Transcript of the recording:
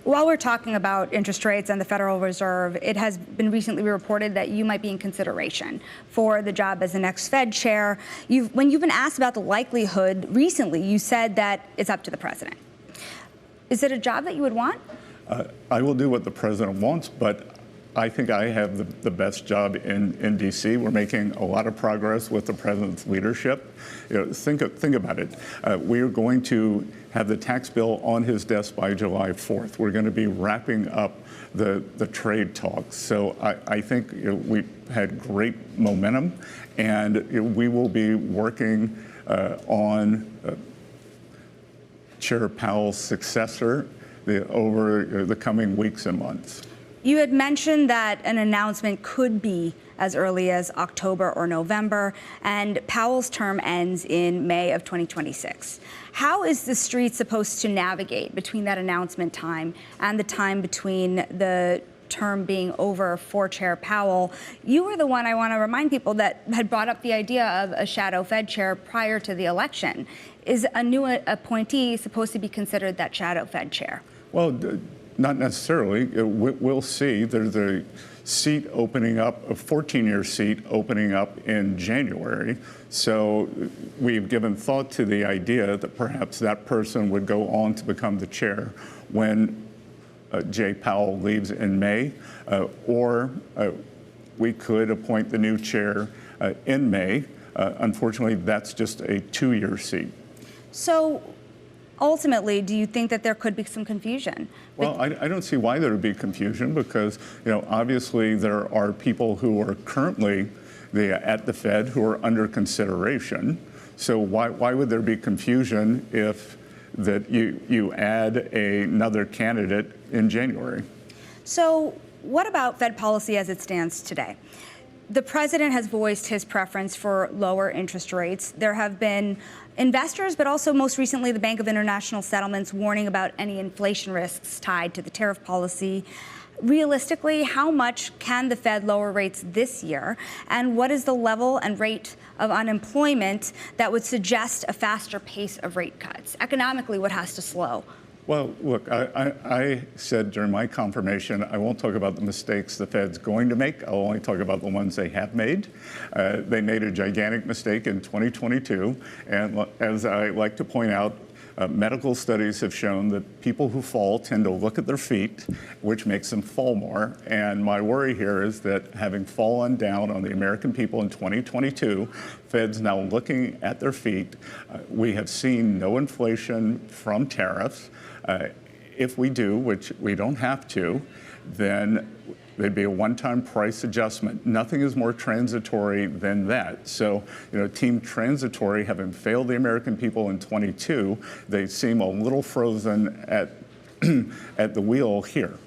While we're talking about interest rates and the Federal Reserve, it has been recently reported that you might be in consideration for the job as the next Fed chair. When you've been asked about the likelihood recently, you said that it's up to the president. Is it a job that you would want? I will do what the president wants, but I think I have the best job in D.C. We're making a lot of progress with the president's leadership. Think about it. We are going to have the tax bill on his desk by July 4th. We're going to be wrapping up the trade talks. So I think we've had great momentum, and we will be working on Chair Powell's successor over the coming weeks and months. You had mentioned that an announcement could be as early as October or November, and Powell's term ends in May of 2026. How is the street supposed to navigate between that announcement time and the time between the term being over for Chair Powell? You were the one, I want to remind people, that had brought up the idea of a shadow Fed chair prior to the election. Is a new appointee supposed to be considered that shadow Fed chair? Well, not necessarily. We'll see. There's a seat opening up, a 14-year seat opening up in January. So we've given thought to the idea that perhaps that person would go on to become the chair when Jay Powell leaves in May, or we could appoint the new chair in May. Unfortunately, that's just a 2-year seat. So ultimately, do you think that there could be some confusion? Well, I don't see why there would be confusion, because obviously there are people who are currently at the Fed who are under consideration. So why would there be confusion if that you add another candidate in January? So what about Fed policy as it stands today? The president has voiced his preference for lower interest rates. There have been investors, but also most recently the Bank of International Settlements, warning about any inflation risks tied to the tariff policy. Realistically, how much can the Fed lower rates this year? And what is the level and rate of unemployment that would suggest a faster pace of rate cuts? Economically, what has to slow? Well, look, I said during my confirmation, I won't talk about the mistakes the Fed's going to make. I'll only talk about the ones they have made. They made a gigantic mistake in 2022. And as I like to point out, medical studies have shown that people who fall tend to look at their feet, which makes them fall more. And my worry here is that having fallen down on the American people in 2022, Fed's now looking at their feet. We have seen no inflation from tariffs. If we do, which we don't have to, then there'd be a one-time price adjustment. Nothing is more transitory than that. So, Team Transitory, having failed the American people in 22, they seem a little frozen at the wheel here.